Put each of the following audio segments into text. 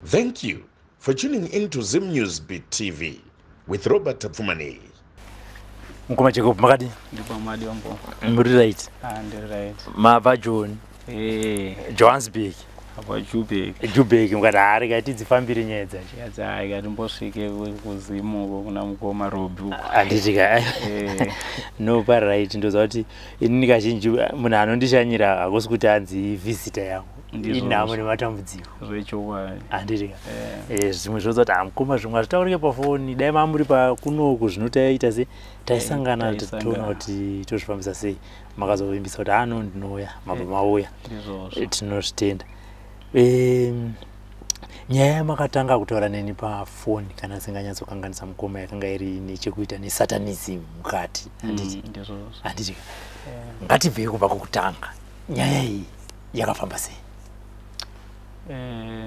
Thank you for tuning in to Zim News Beat TV with Robert Tapfumani. Mkoma cheko Pakati. Ndipo madi wangu. Muri right. Ndi right. Mava John. Johannesburg. Apa Jubek. Jubek mukadari kati dzifambire nyedza. Yaza ikati mbosvike kuzimu kuna mukoma Robu. Anditika. No pa right ndoza kuti ini kazhinji munhu anondishanyira hakusi kuti anzi visitor yangu. Inamo nematambudziko. Zvechokwadi. Anditika. Zvimwe zvozoti amukoma zvimwe zvitaurike pafoni dai mamuri pakunoku zvinotaita se taisangana toona kuti tozvifambisa sei makazovimbisa kuti ano ndinouya mababa auya tinozvitenda. Nyaya makatanga kutaura neni pafoni kana singanyatsokanganisa mukoma yakanga iri nechekuita nesatanism mukati handitika ngatibvei kubva kokutanga nyaya iyi yakafamba sei?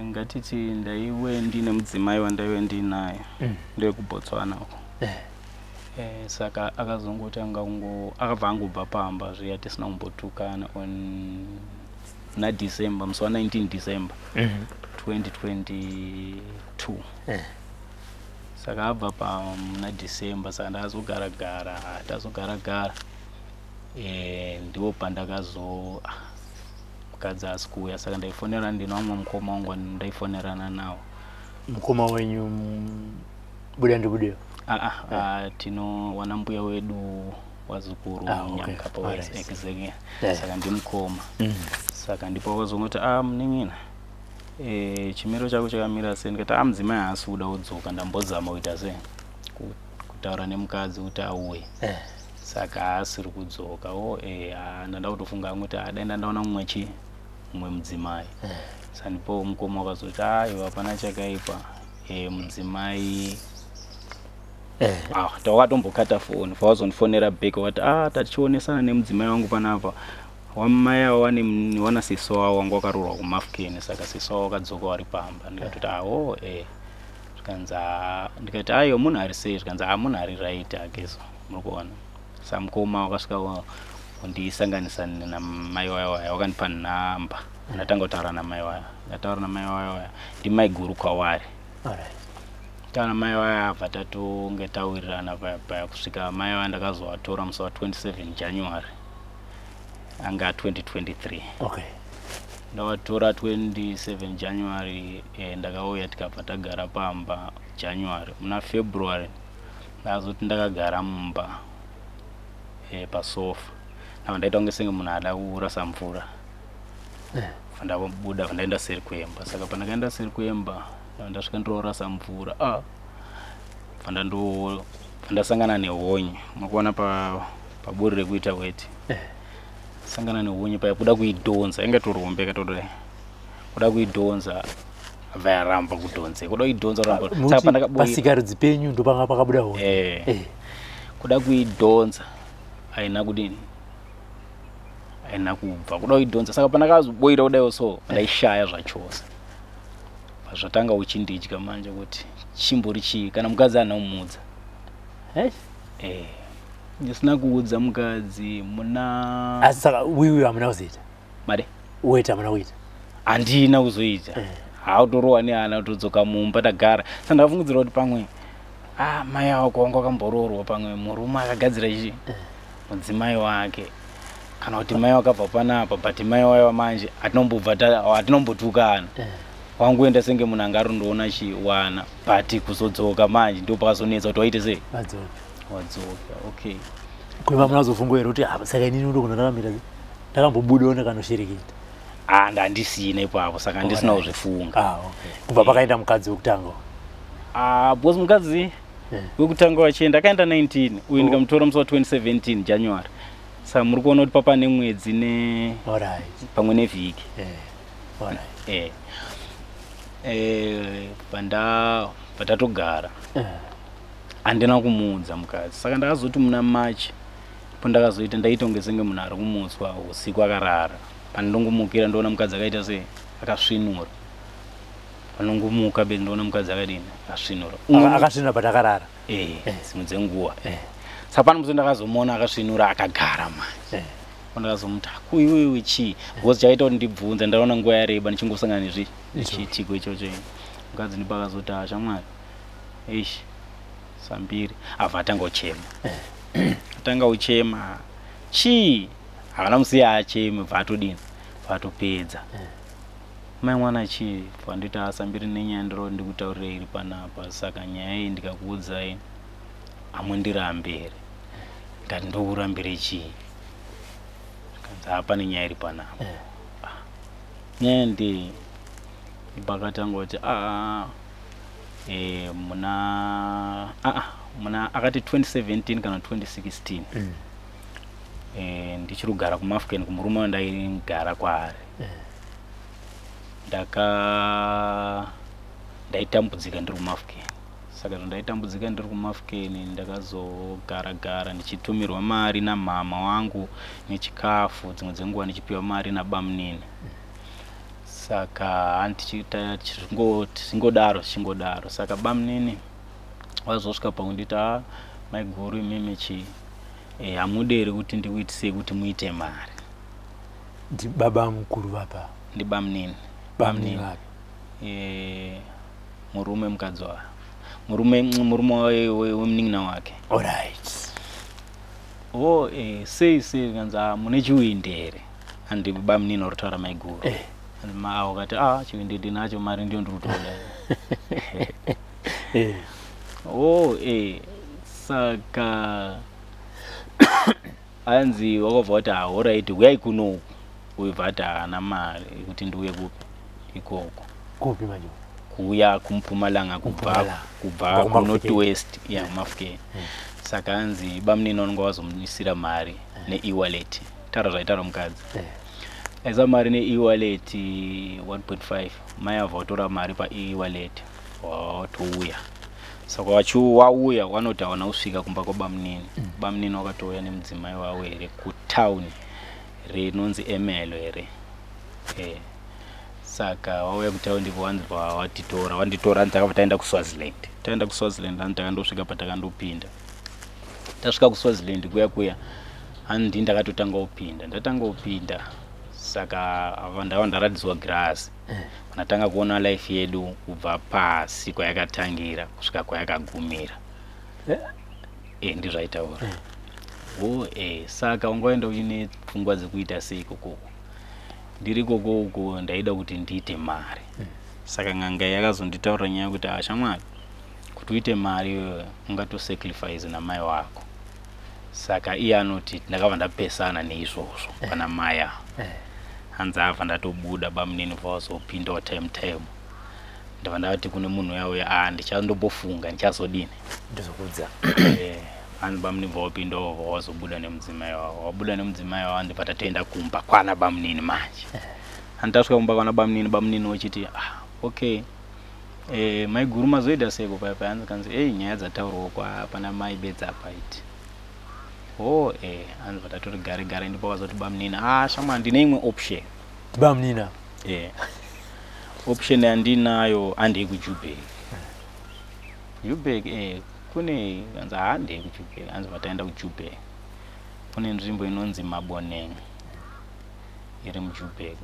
Ngatiti ndaiwe ndine mudzimai wandaiwe ndinaye ndekuBotswana uko. Saka akazongotanga akabva angobva pamba zviya tisina kumbotukana on na December musi wa 19 December 2022. Saka abva pa na December saka ndazogara ndiwo pandakazo kadza asikuya saka ndaifonera ndino amwe mukoma wangu ndaifonerana nawo. Mukoma wenyu buda ndibudeyo? Tino wanambuya wedu wazukuru nyamkapa wezekizenge saka ndimukoma. Saka ndipo wazongoti mnin'ina chimiro chako chakamira sei ndikati mudzimai haasi kuda kudzoka ndambozama kuita sei kutaura nemukadzi kuti auye saka haasiri kudzoka ndanda kutofunga kuti daenda ndaona mumwe mudzimai. Saka ndipo mukoma wakazoti iwe hapana chakaipa mudzimai tawakatombokata foni fawazondifonera back wati tatichionesana nemudzimai wangu panapa wamai awo wana siso wawo wangu wakarurwa kumafukeni saka siso wawo wakadzoka wari pamba ndikatoti ndikati aiyo munhu ari sei zvikanzi munhu ari right akeso murikuona. Saka mukoma wakasvika kundisanganisa namai waya wakandipa nhamba ndatanga kutaura namai waya ndataura namai waya ndimai guru kwavari. Kana mai waya abva tatonge tawirirana paya kusvika mai waya ndakazovatora musi wa 27 January anga 2023. Ndavatora 27 January ndakauya tikabva tagara pamba January. Muna February ndazoti ndakagara mumba pasofa ndaita kunge senge munhu ada kurasa mvura ndabuda ndaenda seri kwemba. Saka pandakaenda seri kwemba ndasvika ndorasa mvura ndasangana nehonye mukuona paburi rekuita weti sangana nehonye paya kuda kuidhonza inga torombe katodai kuda kuidhonza abva yaramba kudhonze kuda kuidhonza ramba saka Kusikarudzi penyu ndo panga pakabuda honye kuda kuidhonza haina kudini haina kubva kuda kuidhonza saka pandakazoboira kudaiwo so ndaishaya zvachose zvatanga uchindidya manje kuti chimbori chii kana mukadzi anaumudza ndisina kuudza mukadzi muna asi saka wiwi hamuna kuzoita made weta hamuna kuita? handina kuzoita hautorowa nehana kutodzoka mumba tagara saka ndakafungidzira kuti pamwe mai wako wangu akamboroorwa pamwe murume akagadzira ichi mudzimai wake kana kuti mai wakabva panapa but mai wayo manje hatinombotukana wanguenda senge munhu angarondoona chiwana but kuzodzoka manje ndipo pakazonetsa kuti waite sei wadzoka. Okay, kuva munazofunga here kuti saka inini uno kunararamira ndakambobudawo ndakanoshirikita handisina ipapo saka ndisina kuzvifunga. Kubva pakaenda mukadzi wekutanga because mukadzi wekutanga wachienda akaenda 19 uyu ndikamutora musi wa 2017 January. Saka muri kuona kuti papa nemwedzi pamwe nevhiki patatogara handina kumuudza mukadzi. Saka ndakazoti muna March pandakazoita ndaita kunge senge munhu ari kumutswa usiku akarara pandongomukira ndoona mukadzi akaita sei akasvinura panongomuka be ndoona mukadzi akadini akasvinura akasvinura patakarara dzimwe dzenguva. Saka pane musi ndakazomuona akasvinura akagara manje pandakazomuti kuiwewe chii because chaita kuti ndibvunza ndaona nguva yareba ndichingosangana nezviitiko ichocho mukadzi ndipakazoti ashamwari eish sambiri abva atanga uchema atanga uchema chii hakana musiya acheme bva atodini bva atopedza mai mwana chii bva nditi asambiri nenyaya ndiro ndikutaurira iri panapa saka nyaya iyi ndikakuudzai hamundirambere ngati ndokurambire chii kanzi hapane nyaya iri panapa nyaya ndei ipakatangoti muna akati 2017 kana 2016 ndichiri kugara kumafukeni kumurume wandaigara kwaari ndaitambudzika ndiri kumafukeni saka ndaitambudzika ndiri kumafukeni ndakazogara ndichitumirwa mari namama wangu nechikafu dzimwe dzenguva ndichipiwa mari nabamunini saka handichiita chingodaro saka bamunini wazosvika pakundita maiguru imimi chii hamuderi kuti ndikuitisei kuti muite mari ndi baba mukuru vapa ndi bamunini murume mukadzi wayo murume wemunin'ina wake alright sei kanza mune chiwindere handi bamunini oritaura maiguru wakati chiwindi ndinacho mari ndio ndikutoda saka anzi wakabva kuti alright uyai kunoku uyibva ati haana mari kuti ndiuye kupi ikoko kupi manje kuya kumpumalanga kubva kunorthwest kumafukeni saka anzi bamunini vanonga vazomuisira mari ne-e-wallet taura zvaitaura mukadzi aisa mari ne-e-wallet 1.5 mai abva watora mari pa-e-wallet watouya saka wauya wanoti hawana kusvika kumba kwabamunini bamunini wakatouya nemudzimai wavo here kutauni rinonzi emelo here saka wauya kutauni ndipo wanzibva wanditora ndakabva taenda kuswaziland ani takandosvika patakandopinda tasvika kuswaziland kuya handi ndakatotanga upinda saka ndava ndaratidzwa girasi vanatanga kuona life yedu kubva pasi kwayakatangira kusvika kwayakagumira ndizvaitaura saka ungaenda uine pfungwa dzekuita sei kokoko ndiri kokoko ndaida kuti ndiite mari saka ng'anga yakazonditaura nyaya yekuti ashamwari kuti uite mari ungatosacrifice namai wako saka iye anoti ndakabva ndapesana neizvozvo pana maya hanzi abva ndatobuda bamunini vazopindawo time ndabva ndati kune munhu yauya ndichandombofunga ndichazodini ndizokudza hanzi bamunini vapindawo vazobuda nemudzimai wavo wabuda nemudzimai wavo ndibva tatoenda kumba kwana bamunini manje handitasvika kumba kwana bamunini wachiti okay maiguru mazoita seko paipa hanzi kanzi nyaya dzataurwa pana mai bedza apaiti hanzi vatatori gare ndipo vazoti bamunini shama ndine imwe option bamunina option yandinayo handei kuJuberg kune hanzi handei kuJuberg hanzi vataenda kuJuberg kune nzvimbo inonzi Maboneng iri muJuberg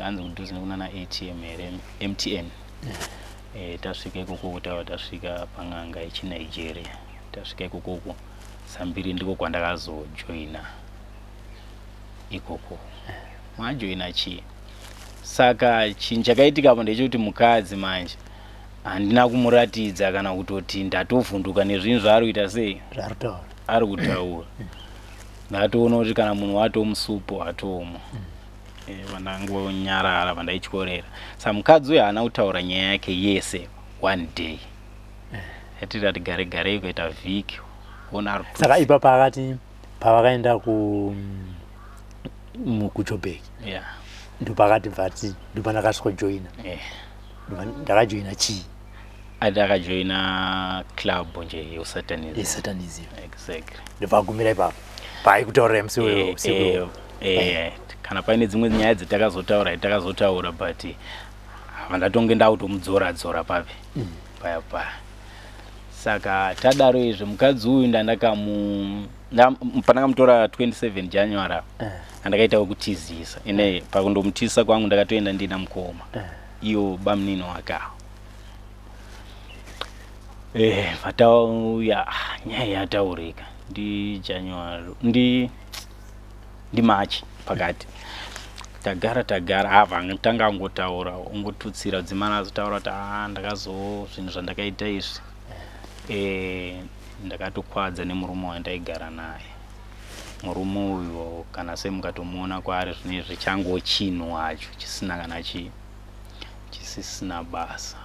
hanzi kudhuze nekunana ATM here MTN tasvika ikoko kutava tasvika pang'anga yechinigeria tasvika ikokoko sambiri ndiko kwandakazojoina ikoko mwajoina chii saka chinhu chakaitika ndechekuti mukadzi manje handina kumuratidza kana kutoti ndatovhunduka nezvinhu zvaari kuita sei ari kutaura ndatoona kuti kana munhu watomusupo atomo vandangonyarara vandaichorera saka mukadzi uyu haana kutaura nyaya yake yese one day yatiri ati gare kuita vhiki saka ipa pakati pavakaenda kuJuberg ndopakati bvati ndopandakasvikojoina ndakajoina chii ndakajoina club nje yeSatanism exactly ndopagumira ipapo paikutaurira musi kana paine dzimwe nyaya dzatakazotaura but vandatonge ndautomudzora papi paya saka tadaro izvo mukadzi uyu pandakamutora 27 January andakaitawo kutizisa ine pakundomutizisa kwangu ndakatoenda ndina mukoma iyo bamunini wakawo vatauya nyaya yataurika ndi January ndi March pakati tagara hava tanga angotaura ungotutsira dzimana azotaura kuti ndakazo zvinhu zvandakaita izvi ndakatokwadza nemurume wandaigara naye. Murume uyo kana semukatomuona kwaari zvinezvi chango chinhu hacho chisina kana chisisina basa.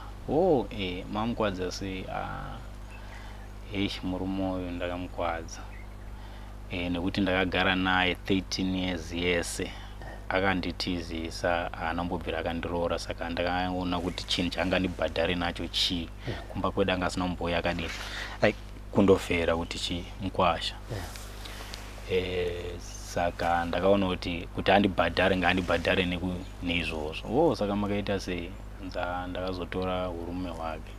Mamukwadza sei? Murume uyo ndakamukwadza nekuti ndakagara naye 13 years yese. Akanditizisa anambobvira akandiroora, saka ndakaona kuti chinhu changandibhadhare nacho kumba kwedu anga asina mumboya akadini kundofera kuti mukwasha. Saka ndakaona kuti andibhadhare ngandibhadhare neizvozvo. Saka makaita sei? Ndakazotora urume hwake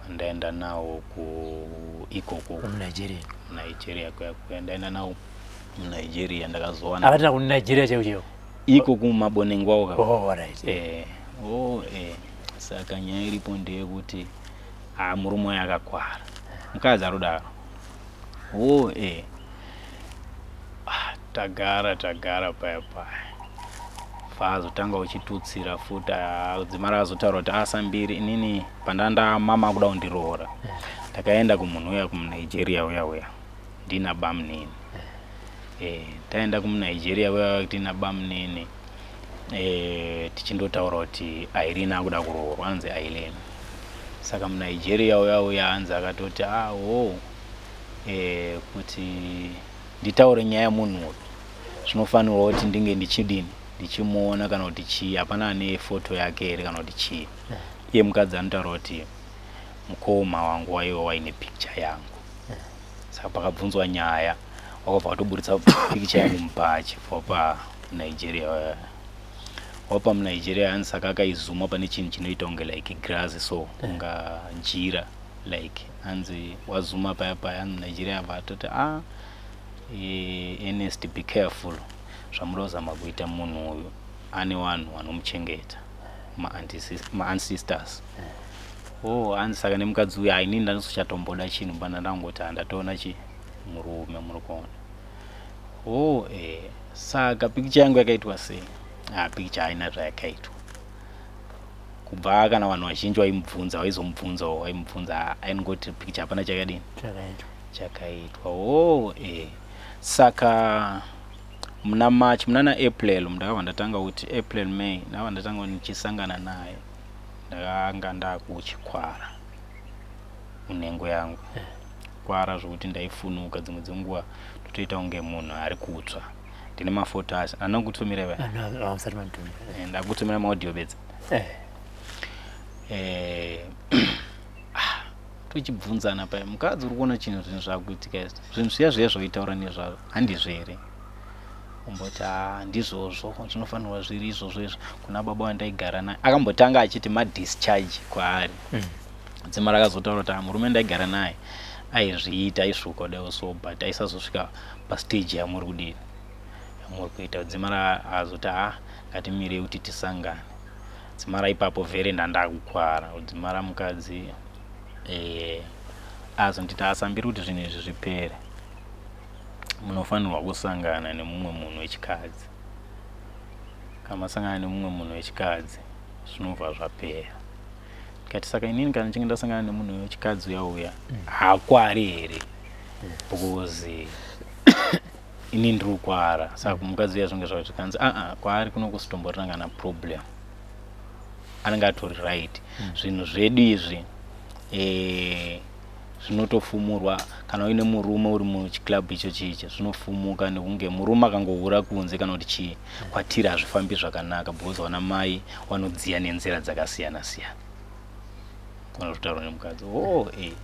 ndaenda nawo ikoko Nigeria ndaenda nawo Nigeria ndakazowana akatenda ku Nigeria chaiwo iko kumabonengwa right. Saka nyaya iripo ndeyekuti murume yakakwara mukadzi arodaro. Tagara paya fazotanga uchitutsira futa dzimara azotaura kuti asambiri inini pandanda mama kuda kundiroora. Takaenda kumunhu uya kuMnigeria uya ndina bamnini. Taenda kuMnigeria uya ndina bamnini tichindotaura kuti Irene akuda kuroorwa anzi Irene. Saka muNigeria uya anzi akatoti kuti nditaure nyaya yemunhu zvinofanirwa kuti ndinge ndichimuona kana kuti hapana nefoto yake here kana kuti chii. Iye mukadzi anotaura kuti mukoma wangu waiva waine picture yangu. Saka pakabvunzwa nyaya wakabva watoburitsa picture yangu mupachi paMunigeria wapa muNigeria anzi saka akaizuma pane chinhu chinoita kunge like grass so kunga njira like anzi wazuma paya muNigeria vatoti Ernest be careful zvamurozama kuita munhu uyu ane vanhu vanomuchengeta ma-ancestors. Anzi saka nemukadzi uyu inini ndanozochatomboda chinhu pana ndangoti handatoona murume muri kuona. Saka picture yangu yakaitwa sei? Picture haina zvayakaitwa. Kubva kana vanhu vazhinji vaizomubvunza ainongoti picture hapana chakadini chakaitwa. Saka muna March muna April ndakabva ndatanga kuti April May ndakabva ndatanga nichisangana naye. Ndakanga ndakuchikwara munhengo yangu kwara zvokuti ndaifunuka dzimwe dzenguva totoita kunge munhu ari kutsva. Ndine mafoto asi anokutumira ndakutumira maaudio bedza. Tochibvunzana paya mukadzi uri kuona zvinhu zvakuitika zvinhu zviya zvoitaura nezvazvo handizvo here? Umboti ndizvozvo zvinofanirwa zviri izvozvo izvo. Kuna baba wandaigara naye akambotanga achiti madischarge kwaari. Dzimara akazotaura kuti murume ndaigara naye aizviita aisvuka kudai so but aisazosvika pastage yamuri kudini yamuri kuita. Dzimara azoti ngatimirei kuti tisangane. Dzimara ipapo vhere ndandakukwara. Dzimara mukadzi azonditi asambiri kuti zvinhu izvi zvipere munofanirwa kusangana nemumwe munhu wechikadzi. Kama sangana nemumwe munhu wechikadzi zvinobva zvapera. Kati saka inini kana nchinge ndasangana nemunhu wechikadzi uya hakwari here because inini ndiri kukwara. Saka mukadzi uya zvonge zvati kanzi kwaari kuno kusitomboranga na problem anenge atori right. Zvinhu zvedu izvi zvinotofumurwa kana uine murume uri muchiclub icho chicha zvinofumuka nekunge murume akangohura kunze kana kuti chii kwatiri hazvifambi zvakanaka because wana mai wanodziya nenzira dzakasiyana siyana. Kutaura nemukadzi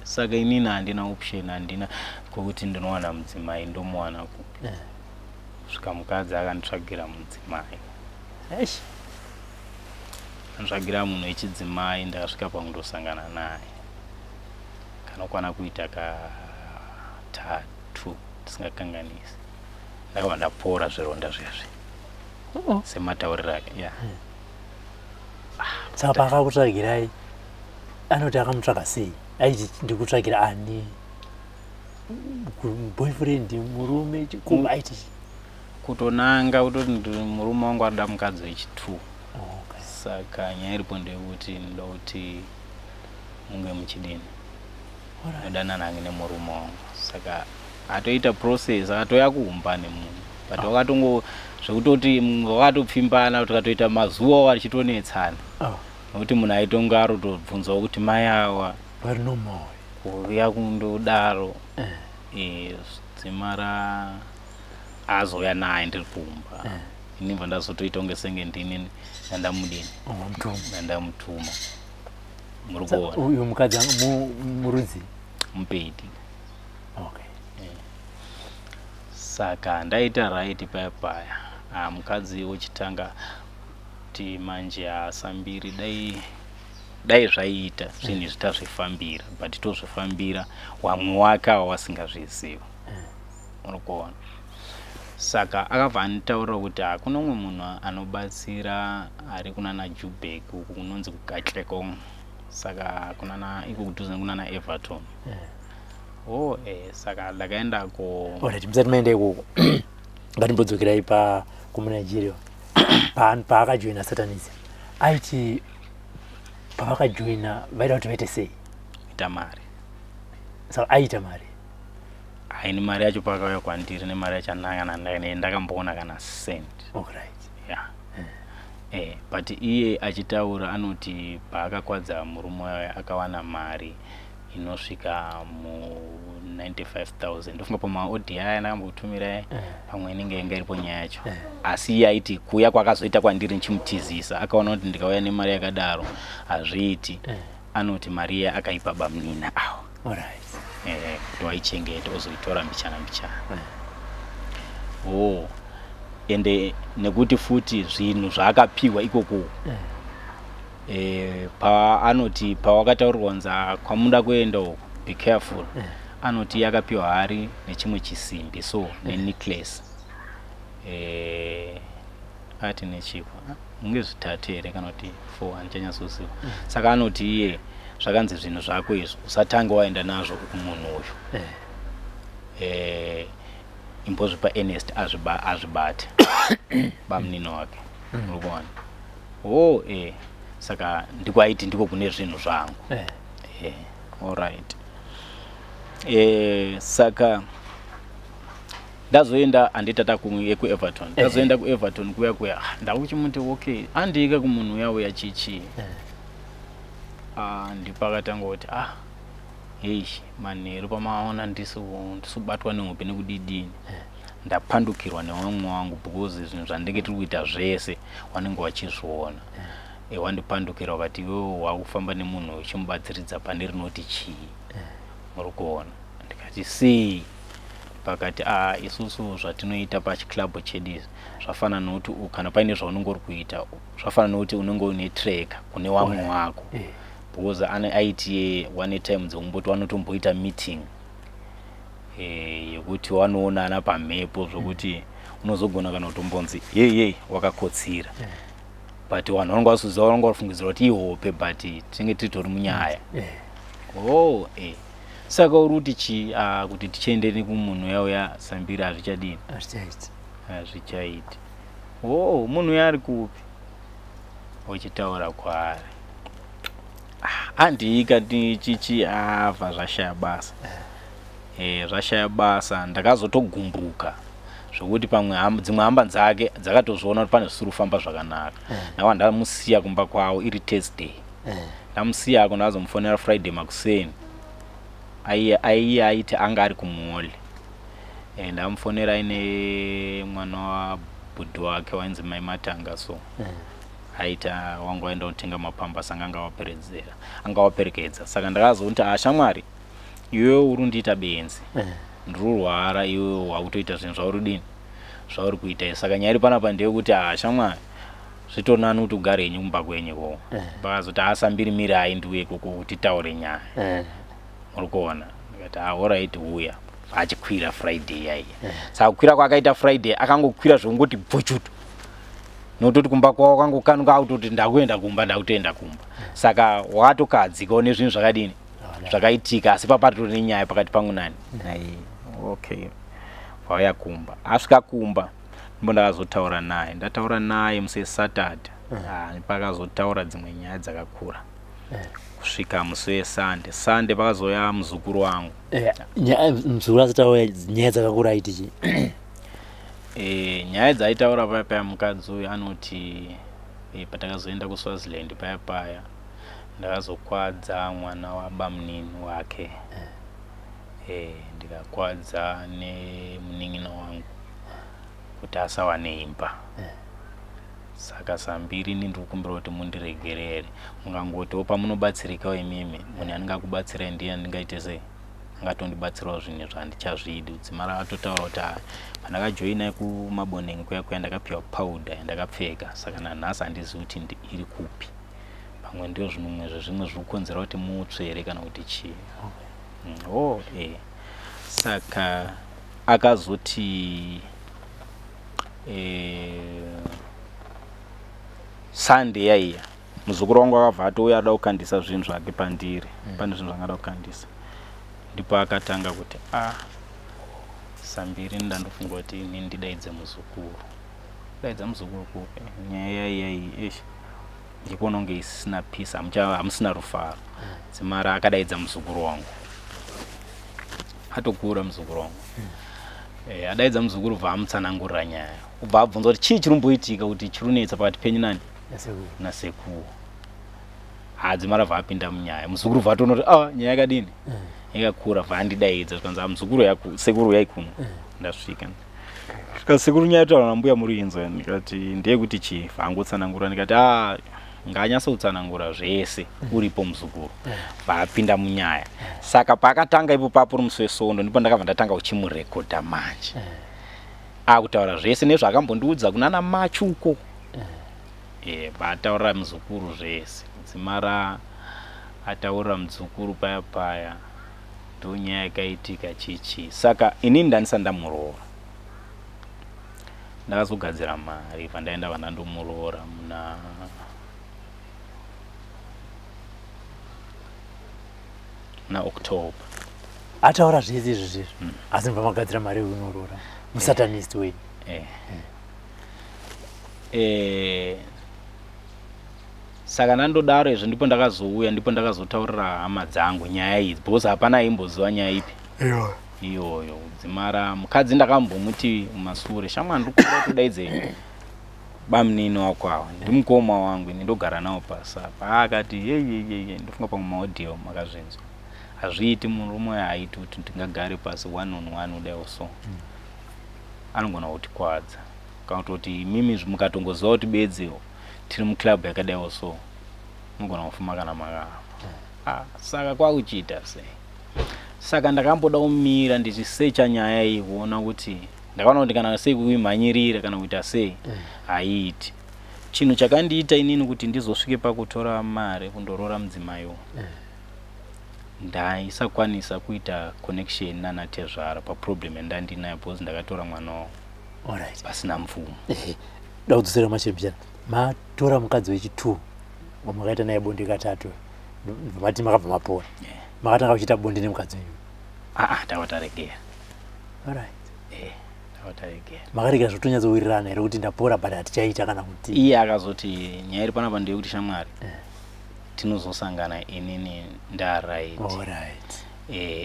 saka inini handina option handina kwekuti ndinowana mudzimai ndomuwana kupi. Svika mukadzi akanditsvagira mudzimai anditsvagira munhu wechidzimai. Ndakasvika pakundosangana naye kanokwana kuita katatu tisingakanganisi. Ndakabva ndapora zvironda zvezvi sematauriro ake. Saka pakakutsvagirai anoti akamutsvaka sei aiti ndikutsvakira ani boyfriend murume chikumba aiti kutonanga kutoti murume wangu arida mukadzi wechi2 saka nyaya iripo ndeyekuti ndoda kuti munge muchidini ndodanana hangu nemurume wangu saka atoita process atoya kuumba nemunhu but wakatongo zvekutoti wakatopfimbana tikatoita mazuva wachitonetsana nokuti munhu aitonga arotobvunzawo kuti mai awa vari normal kuuya kundodaro dzimara azoya naye ndiri kuumba inibva ndazotoita kunge senge ndini ndandamudini ndandamutuma muri kuona uyu mukadzi murudzi mupedi saka ndaita right paya mukadzi wechitanga kuti manje asambiri dai zvaiita zvinhu zvitazvifambira but tozvifambira wamwe wake wasingazviziva uri kuona saka akabva anitaurira kuti hakuna umwe munhu anobatsira ari kunana Joburg uku kunonzi kuGatlekong saka kunana iko kudhuze kunana Everton saka ndakaenda alright msati maenda ikoko ngatimbodzokera ipa kumunigeria paakajoina Satanism aiti pavakajoina vaida kuti vaite sei ita mari saka aita mari haini mari yacho pakauya kwandiri nemari yachananga ndakamboona kana cent but iye achitaura anoti paakakwadza murume waye akawana mari inosvika mu 95,000 ndofunga pamaodi aya ndakambotumira pamwe inenge inga iripo nyaya yacho asi iye aiti kuya kwakazoita kwandiri nchimutizisa akaona kuti ndikauya nemari yakadaro hazviiti anoti mari iya akaipa bamnina awo kuti waichengeta ozoitora mbichana ende nekuti futi zvinhu zvaakapiwa ikoko anoti pawakataurirwa kunza kwamuda kuenda uku be careful anoti yakapiwa hari nechimwe chisimbi so nenecklace ati nechipo munge zvitatu here kana kuti 4 handichanyatsoziva saka anoti iye zvakanzi zvinhu zvako izvo usatanga waenda nazvo kumunhu uyu imbozvipa Ernest azvibate bamnino wake urikuona saka ndikwaiti ndiko kune zvinhu zvangu alright saka ndazoenda anditata kuEverton ndazoenda kuEverton kuya ndakuchimuti okay andika kumunhu yauya chichi ndipakatanga kuti heishi manheru pamaona ndisubatwa nehope nekudidini ndapandukirwa nevamwe wangu because zvinhu zvandenge tiri kuita zvese wanenge wachizviona wandipandukira wakati iwewe wakufamba nemunhu uchimubatsiridza pane rinoti chii muri kuona ndikati sei pakati isusu zvatinoita pachiclub chedu zvafana nokuti kana paine zvaunenge uri kuita zvafana nokuti unenge une tracker kune wamwe wako because aiti one time dzokumboti wanotomboita meeting yekuti wanoonana pamhepo zvokuti unozogona kana kutombonzi yei wakakotsira but vanhu vanenge vasuziva vanenge vafungidzira kuti ihope but tinenge titori munyaya saka uri kuti kuti tichiendeni kumunhu yauya sambiri hazvichadini hazvichaiti munhu yari kupi uchitaura kwaari andika chichi abva zvashaya basa zvashaya basa ndakazotogumbuka zvokuti pamwe dzimwe hamba dzake dzakatozviona kuti pane zvisiri kufamba zvakanaka nawa ndamusiya kumba kwawo iri Thursday ndamusiya ako ndazomufonera Friday makuseni aiye aiti anga ari kumhole ndamufonera aine mwana wabhudhi wake wainzi mai Matanga so aita wangu aenda kutenga mapamba sanga anga waperekedza saka ndakazoti shamwari iwewe uri kundiita benzi ndirurwara iwewe wakutoita zvinhu zvaurudini zvauri kuita saka nyaya iri panapa ndeyekuti shamwari zvitori nani kuti ugare henyu kumba kwenyu pakazoti asambiri miri aindiwe ikoko kuti taure nyaya muri kuona ndikati alright uya achikwira Friday yaiya saka kukwira kwakaita Friday akangokwira zvongoti bvuchutu nototi kumba kwao kwangu kanuka autoti ndakuenda kumba ndakutenda kumba saka wakatokadzika one zvinhu zvakadini zvakaitika asi papatori nyaya pakati pangu nani nai okay vauya kumba asvika kumba ndipo ndakazotaura naye ndataura naye musi Saturday pakazotaura dzimwe nyaya dzakakura kusvika musi weSunday pakazoya muzukuru wangu muzukuru asitaura nyaya dzakakura aitichi nyaya dzaitaura paya mukadzi uyu anoti patakazoenda kuSwaziland paya ndakazokwadza mwana wabamunini wake ndikakwadza nemunin'ina wangu kuti asawa neimba saka sambiri ndiri kukumbira kuti mundiregerere mungangotiwo pamunobatsirikawo imimi munhu andingakubatsirai ndiye andingaite sei angatondibatsirawo zvinhu zvandichazvidi dzimara atotaura kuti pandakajoina kumabonding kuya ndakapiwa powder yandakapfeka saka nanhasi handizivi kuti iri kupi pamwe ndio zvimwe zvimwe zviri kukonzera kuti mutsvere kana kuti chii saka akazoti Sunday yaiya muzukuru wangu akabva atouya ada kukandisa zvinhu zvake pandiri pane zvinhu zvangada kukandisa ndipo akatanga kuti Sambiri ndandofunga kuti ini ndidaidze muzukuru kupe nyaya yaiya ndikuona kunge isina peace hamusina rufaro dzimara akadaidza muzukuru wangu atokura muzukuru wangu adaidza muzukuru bva amutsanangurira nyaya ubva abvunza kuti chii chiri kumboitika kuti chiri kunetsa pakati penyu nani nasekuru dzimara bva apinda munyaya muzukuru bva atoona kuti nyaya yakadini yakakura bva andidaidza zvikanzi muzukuru sekuru yaikuno ndasvika sekuru nyaya yataura nambuya Murinzo ndikati ndeyekuti chii bva angotsanangura ndikati nganyasa kutsanangura zvese uripo muzukuru bva apinda munyaya saka paakatanga ipo papo musi weSondo ndipo ndakabva ndatanga kuchimurekodha manje akutaura zvese nezvakambondiudza kunana machuko bataurira muzukuru zvese dzimara ataurira muzukuru paya ndo nyaya yakaitika chichi saka inini ndanisa ndamuroora ndakazogadzira mari pandaenda vandandomuroora na October ataura zvese izvi asi mva magadzira mari unorora musatanist way saka ndandodaro izvo ndipo ndakazouya ndipo ndakazotaurira hama dzangu nyaya idzi because hapana aimboziva nyaya ipi iyoyo dzimara mukadzi ndakambomuti mumashure shamwa ndikura kudaidze bamunini wakwawo ndimukoma wangu ini ndogara nawo pasapa akati ndofunga pamwe maaudio makazvinzwa hazviiti murume haiti kuti ndingagare pasi 1-on-1 udayo so anogona kutikwadza kana kuti mimi mukatongoziva kuti bedziwo tiri muclub yakadayo so mugona kufuma kana makafa saka kwakuchiita sei saka ndakamboda kumira ndichisecha nyaya iyi kuona kuti ndakaona kuti kana sei kuimhanyirira kana kuita sei haiiti chinhu chakandiita inini kuti ndizosvike pakutora mari kundoroora mudzimaiwo ndaisakwanisa kuita connection nanatezvara paproblem yandandinayo because ndakatora mwana wawo pasina mvumo daudzosera machembiyana matora mukadzi wechi2 wamakaita naye bonde katatu mati makabva mapora makatanga kuchita bonde nemukadzi wenyu tawataregera tawataregera makaregera zvotonyatsowirirana here kuti ndapora but hatichaita kana kuti iye akazoti nyaya iri panapa ndeyekuti shamwari tinozosangana inini ndaright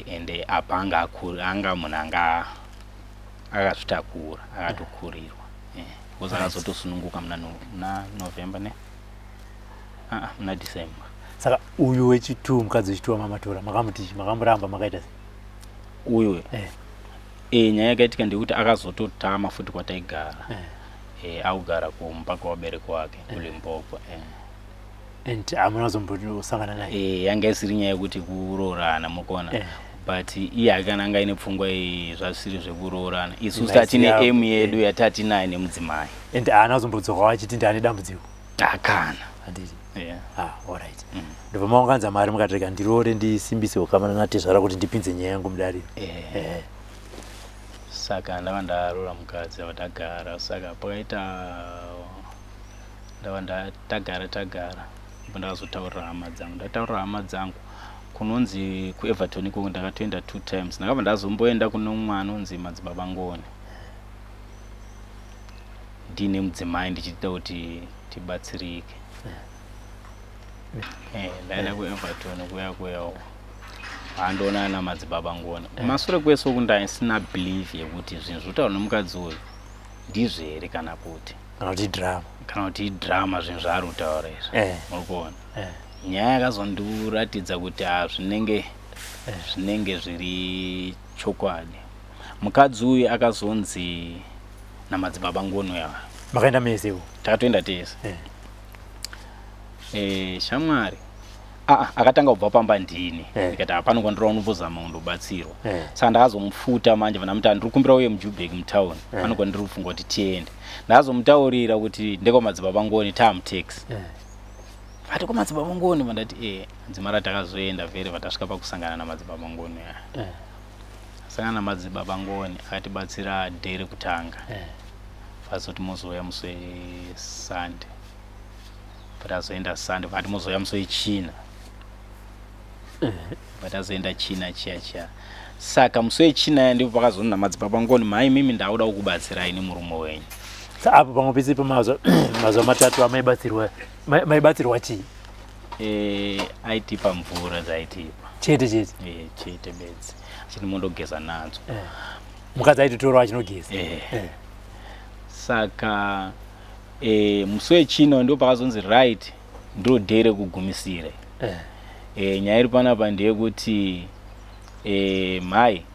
ende apa anga munhu anga akazvitakura akatokurirwa because akazotosununguka muna November muna December saka uyu wechi2 mukadzi wechi2 wamamatora makamuti makamuramba makaita sei uyu nyaya yakaitika ndekuti akazototama futi kwataigara akugara kumba kwabereki wake kuLimpopo and amuna zombosangana naye yanga isiri nyaya yekuti kuroorana mukona but iye akananga ine pfungwa zvasiri zvekuroorana isusu tatine aim yedu yatatinaye nemudzimai and haana kuzombodzoka wachiti ndane dambudziko akana handiti alright ndobva maunganza mari mukatireka ndiroore ndisimbise ukamana natezvara kuti ndipinze nyaya yangu mudariro saka ndava ndaroora mukadzi avatagara saka pakaita ndawanda tagara ndakazotaurira hama dzangu kunonzi kuEverton iko ndakatoenda 2 times ndakabva ndazomboenda kuno mumwe anonzi madzibaba ngoni ndine mudzimai ndichida kuti tibatsirike ndaenda kuEverton kuyawo andoona ana madzibaba ngoni mashure kwese uku ndaisina belief yekuti zvinhu zvotaurwa nomukadzi uyu ndizvo here kana kuti drama zvinhu zvaari kutaura izvi murikuona nyaya yakazondiratidza kuti zvinenge zviri chokwadi. Mukadzi uyu akazonzi namadzibaba ngoni yawa makaenda mese uko takatoenda tese shamwari akatanga kubva pamba ndini ndikati hapana kwandira unobvozama undobatsirwa saka ndakazomufuta manje vanamuti andiri uye muJubek mutown pano kwandiri kufunga kuti tiende ndakazomutaurira kuti ndekwamadzibaba ngoni taamutaxi vati kwamadzibaba ngoni vandati nzimara takazoenda vheri vatasvika pakusangana namadzibaba ngoni sangana namadzibaba ngoni akatibatsira day rekutanga vazoti mozouya musi weSunday vatazoenda Sunday vati mozoya musi wechina vatazoenda China chiya saka musi wechina ndipo pakazonzi namadzibaba ngoni mai mimi ndauda kukubatsirai nemurume wenyu apo pamwe pese pamazuva matatu maibatsirwa chii aitipa mvura dzaitipa chete bedzi achiti mondogeza nadzo mukadzi aitotorwa achinogeza saka musi wechina ndipo pakazonzi right ndiro day rekugumisira nyaya iri panapa ndeyekuti mai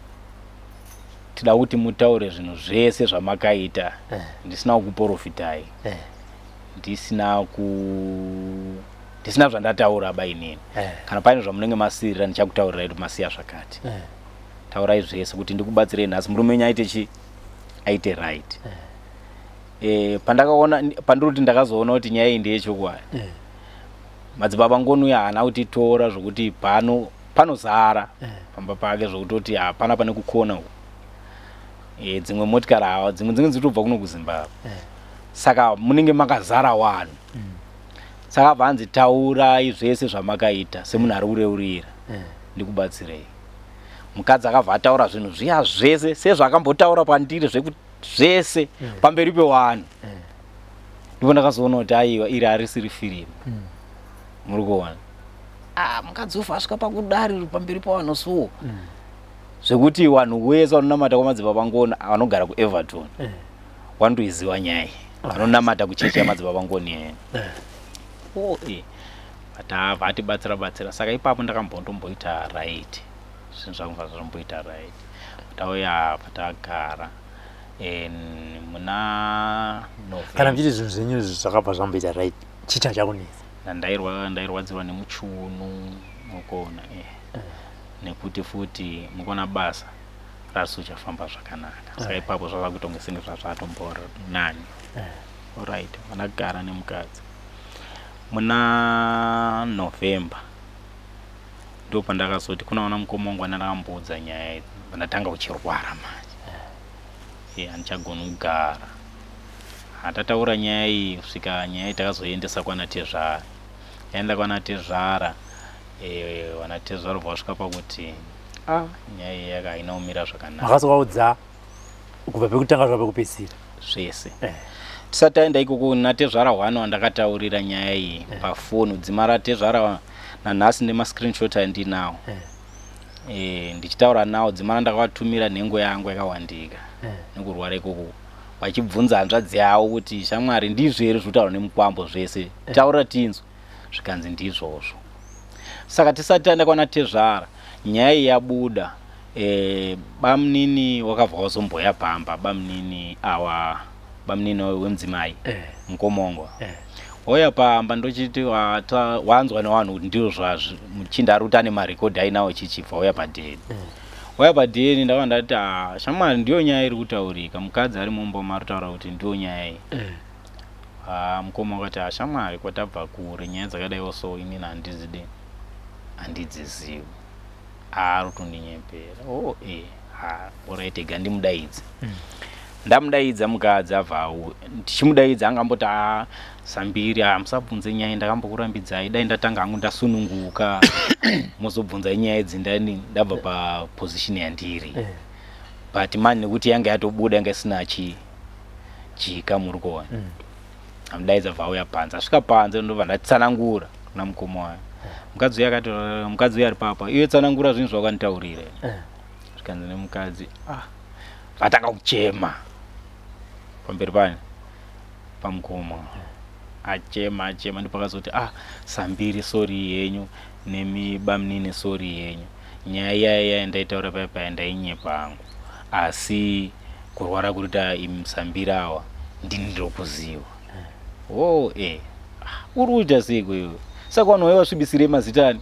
tida kuti mutaure zvinhu zvese zvamakaita ndisina kuprofitai ndisina zvandataura bainini kana paine zvamunenge masirira ndichakutaurirai kuti masiya zvakati taurai zvese kuti ndikubatsirei nhasi murume wenyu aite right pandiri ndakazoona kuti nyaya iyi ndeyechokwadi madzibaba ngoni uyu haana kutitora zvokuti panozara pamba pake zvokutoti hapana pane kukona uku dzimwe motikari hawa dzimwe dzitobva kuno kuZimbabwe saka munenge makazara wanhu saka vanzi taurai zvese zvamakaita semunhu ari kureurira ndikubatsirei mukadzi akabva ataura zvinhu zviya zvese sezvakambotaura pandiri zvese pamberi pewanhu ndipo ndakazoona kuti aiwa iri harisiri firimu muri kuona mukadzi ufa asvika pakudari pamberi pavanhu suwo zvekuti vanhu wese vanonamata kwamadzibaba ngoni vanogara kuEverton wandoiziva nyaya vanonamata kuchechi yamadzibaba ngoni vatibatsira saka ipapo ndakambondomboita right zvinhu zvakufa zvomboita right tauya patagara muna November kana mchiti zvinhu zvenyu zvakabva zvamboita right chita chakunesa ndairwadzirwa nemuchiuno mukuona nekuti futi mukuona basa rasuchafamba zvakanaka saka ipapo zvava kutonge senge zvazvatombora nani alright vanagara nemukadzi muna November ndo pandakazoti kunaona mukoma wangu andakamboudza nyaya idzi ndatanga kuchirwara manje handichagona kugara hatataura nyaya iyi kusvika nyaya takazoendesa kwanatezvara yaenda kwanatezvara vanatezvara vasvika pakuti nyaya iyi yakaina kumira zvakanaka makazovaudza kubva pekutanga zva pekupedzisira zvese tisati taenda ikoko natezvara hwano wandakataurira nyaya iyi pafoni dzimara tezvara nanhasi nemascreenshot andinawo ndichitaura nawo dzimara ndakavatumira nhengo yangu yakawandika nekurwara ikoko vachibvunza hanzvadzi yavo kuti shamwari ndizvo here zvotaurwa nemukwambo zvese taura tinzwe zvikanzi ndizvozvo saka tisati taenda kwanatezvara nyaya iyi yabuda bamunini wakabva wazomboya pamba bamunini wemudzimai mukomongwa oya pamba ndochiti wanzwa nevanhu kuti ndizvo zvazvo muchinda ari kuti ane marekodhi ainawo chichibva oya padeni oya padeni ndava ndati shamwari ndiyo nyaya iri kutaurika mukadzi ari mumboma ari kutaura kuti ndiyo nyaya iyi mukoma wakati shamwari kwatabva kure nyaya dzakadaiwo so inini handidzizivi ari kutondinyephera alright ega ndimudaidze ndamudaidza mukadzi avhawo ndichimudaidza angamboti Sambiri musabvunze nyaya ndakambokurambidzai dai ndatanga hangu ndasununguka muzobvunza nyaya idzi ndabva paposition yandiri but mani nekuti yanga yatobuda yanga isina chika muri kuona amudaidza vhauya panza asvika panza ndobva ndatsanangura kuna mukoma wayo mukadzi uyo akati mukadzi uyo ari papa iwe tsanangura zvinhu zvawakanitaurira zvikanzi nemukadzi vatanga kuchema pamberi pani pamukoma achema ndipakazoti Sambiri sori yenyu nemi bamnini sori yenyu nyaya yaya ndaitaura papa ndainyepa hangu asi kurwara kuita Sambiri awa ndini ndokuziva uri kuita seko iwe saka vanhu vaivasvibisire mazitani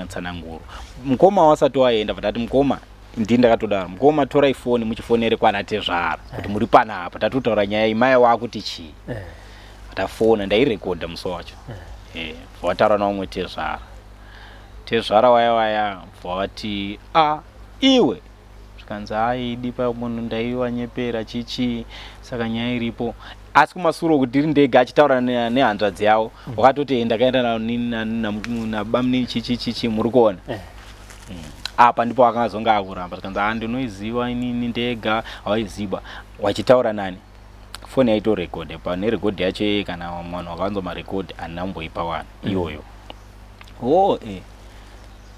tsananguro mukoma wasati waenda vatati mukoma ndini ndakatodaro mukoma tora ifoni muchifonere kwana Tezvara kuti muri panapa tatotaura nyaya imai wakuti chii vatafona ndairekodha musi wacho vataura naumwe Tezvara waya vavati iwe zvikanzi haidi pamunhu ndaivanyepera chichi saka nyaya iripo asi kumasuro kuti ndiri ndega achitaura nehanzvadzi yavo wakatoti ndakaenda nabamnini chichi muri kuona apa ndipo akazonga akuramba zvikanzi ndinoiziva inini ndega hawaiziba wachitaura nani foni yaitorekodha pane rekodhi yacho kana munhu wakanzwa marekodhi anamboipa wani iyoyo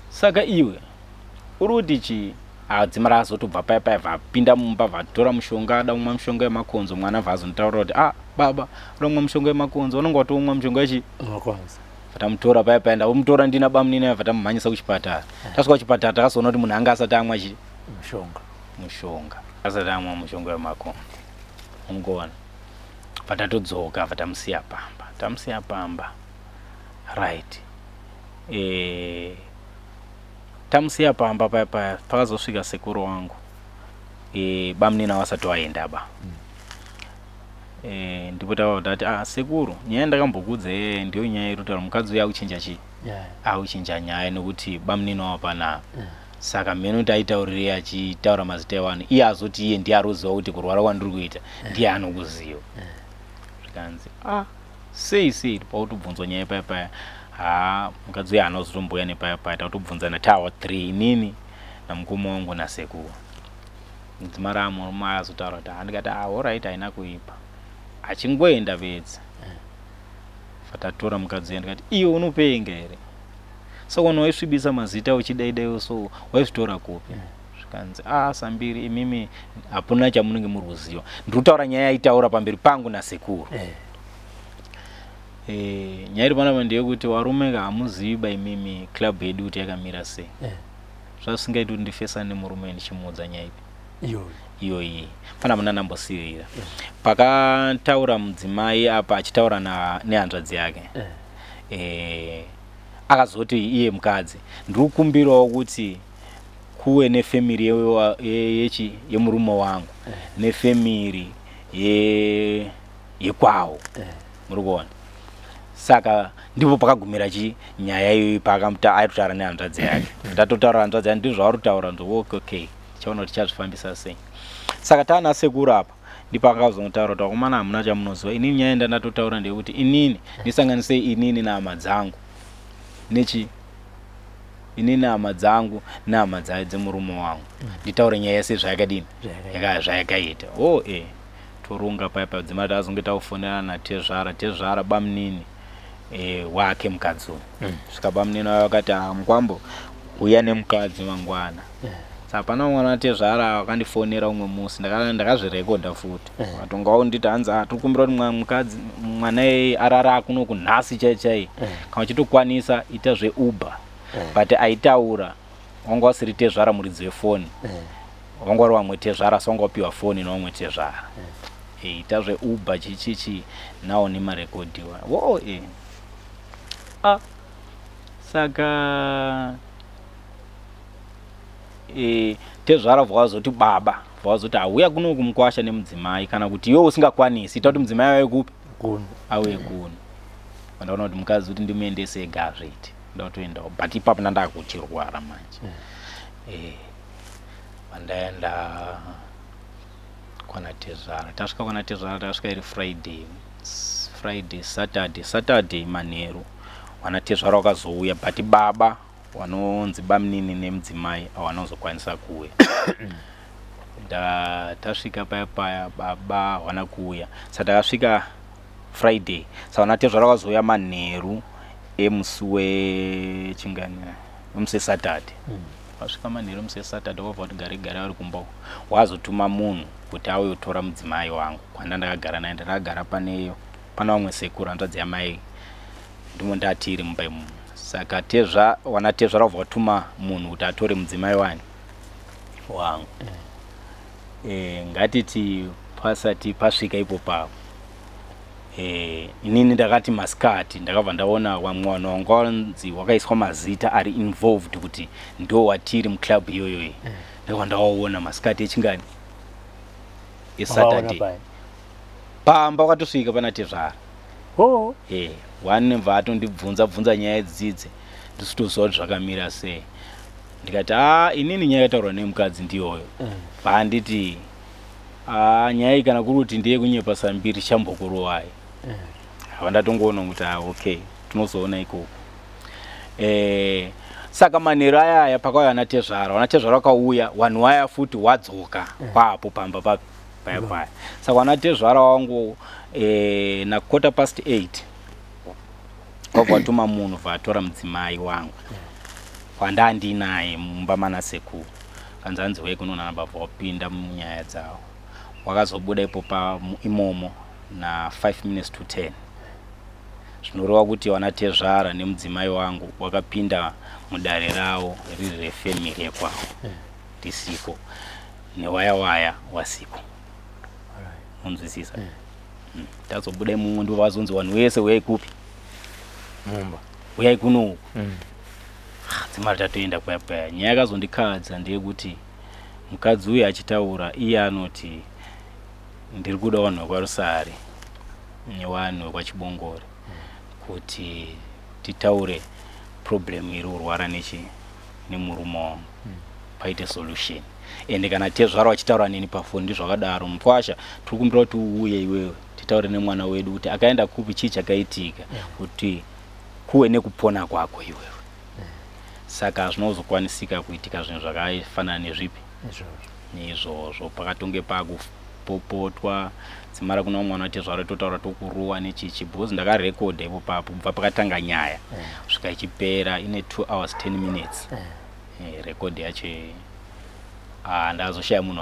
saka iwe uri kuti chii dzima razotobva paya vapinda mumba vatora mushonga daumwa mushonga yemakonzo mwana vazonitaura kuti baba unomwa mushonga yemakonzo unonga watomwa mushonga yachi vatamutora paya ndamutora ndina bamnini vatamumhanyisa kuchipatara tasvika kuchipatara takazoona kuti munhu anga asati amwa mushonga asati amwa mushonga yemakonzo ungoona vatatodzoka vatamusiya pamba right tamusiya pamba paya pakazosvika sekuru wangu bamnini wasati waenda ndipo tavati sekuru nyaya ndakambokudza ndiyo nyaya irutaura mukadzi uya auchinja chii auchinja nyaya nekuti bamnini wapana saka meno taitaurire achitaura mazita evanhu iye azoti iye ndiye aroziva kuti kurwara kwandiri kuita ndiye anokuziva zvikanzi sei pautobvunzwa nyaya paya mukadzi uya haana kuzotomboya nepaya takutobvunzana tawa 3 inini namukoma wangu nasekuru dzima ramurume azotaura kuti ndikati alright haina kuipa achingoenda bedzi vatatora mukadzi uya ndikati iwe unopenga here saka vanhu vaisvibisa mazita uchidaidaiwo so waizvitora kupi zvikanzi Sambiri imimi hapana chamunenge muri kuziva ndiri kutaura nyaya yaitaura pamberi pangu nasekuru nyaya iri panapa ndeyekuti varume hamuzivi imimi club yedu kuti yakamira sei zvasingaiti kuti ndifesane nemurume ndichimuudza nyaya ipi iyoyi panapa ndandambosirira pakataura mudzimai apa achitaura nehanzvadzi yake akazoti iye mukadzi ndiri kukumbirawo kuti kuwe nefemiri yemurume wangu nefemiri yekwavo muri kuona saka ndipo pakagumira nyaya iyoyi aitotaura nehanzvadzi yake ndatotaura hanzvadzi yake ndizvo zvaari kutaura okay chaona kuti chazvifambisa sei saka taana sekuru apa ndipo akazonotaura kuti vakomana hamuna chamunoziva inini nyaya ndandatotaura ndeyekuti inini ndisanganisei inini nehama dzangu inini hama dzangu nehama dzemurume wangu nditaure nyaya yese zvayakadini zvayakaita torunga paya dzimati azonge taufonera naTezvara bamnini wake mukadzi uyu svika bamnini wayo wakati mukwambo uya nemukadzi mangwana saka pana mwana waTezvara wakandifonera umwe musi ndakazvirekodha futi vatongawo nditi hanzi tikumbira kuti mukadzi mwana arara kuno kunhasi chaichai kana uchitokwanisa ita zveuber but aitaura wanga wasiri Tezvara muridzi wefoni wanga wari wamwe Tezvara so wanga wapiwa foni nawamwe Tezvara ita zveuber chichichi nawo nemarekodhiwa saka Tezvara vwazoti baba vwazoti auya kuno kumukwasha nemudzimai kana kuti iwe usingakwanisi ita kuti mudzimai auye kupi auye kuno vandaona kuti mukadzi kuti ndimuendese ega azviti ndatoendawo but ipapo ndandakuchirwara manje ndaenda kwana Tezara. Tasvika kwana Tezara, tasvika iri Friday, Saturday manheru. Wana Tezara wakazouya, but baba wanonzi bamnini nemudzimai hawanozokwanisa kuuya. Tasvika paya baba wana kuuya. Saka takasvika Friday. Saka wana Tezara wakazouya manheru emusi wechingani, emusi Saturday. Wasvika manheru emusi Saturday wabva kuti gare vari kumba. Wazotuma munhu kuti auye kutora mudzimai wangu kwanda ndakagara naye. Ndakagara pane vamwe sekuru hanzvadzi yamai, ndimo ndatiri mumba imomo. Saka wana Tezvara wabva watuma munhu kuti atore mudzimai wangu. Ngatiti pasati pasvika ipo papo, inini ndakati masikati ndakabva ndaona mwana wangu wanzi wakaiswa mazita ari involved kuti ndo watiri muclub iyoyo. Ndakabva ndaona masikati echingani eSaturday pamba wakatosvika pana Tezvara. Wani mva atondibvunza nyaya dzidze ndisitoziva kuti zvakamira sei. Ndikati inini nyaya yataurwa nemukadzi ndiyoyo. Panditi nyaya kana kuri kuti ndiye kunyepa sambiri chambokurovai. Ndatongoona kuti okay, tinozoona ikoko. Saka manheru ayaya pakauya wana Tezvara wakauya, wanhu waya futi wadzoka papo pamba paya. Saka wana Tezvara wangu na 8:15 wabva watuma munhu vatora mudzimai wangu kwandandinaye mumba mana sekuru. Kanzanzi wekunona baba wapinda munyaya dzavo. Wakazobuda ipo imomo na 5 minutes to 10. Zvinoreva kuti wana Tezvara nemudzimai wangu wakapinda mudare ravo riri refamily yekwavo ndisiko, newaya wasiko. Munzwisisa? Tazobuda imomo ndo vazonzi vanhu vese uyai kupi mumba, uyai kunoku. Dzimari tatoenda paya. Nyaya yakazondikadza ndeyekuti mukadzi uyu achitaura iye anoti ndiri kuda vanhu vekwarusare nevanhu vekwachibongore kuti titaure problem iri kurwara nemurume wangu paite solution. Ende kana Tezvara wachitaura neni pafoni ndizvakadaro, Mkwasha tiri kumbira kuti uuye iwewe titaure nemwana wedu kuti akaenda kupi chii chakaitika kuti kuwe nekupona kwako iwewe. Saka zvinozokwanisika kuitika zvinhu zvakafanana nezvipi izvozvo. Pakatonge pakupopotwa dzimara kuna mwana waTezvara totaura tokuruwa nechichi, because ndakarekodha ipo papo kubva pakatanga nyaya kusvika ichipera ine 2 hours 10 minutes. Rekodhi yacho ndazoshaya munhu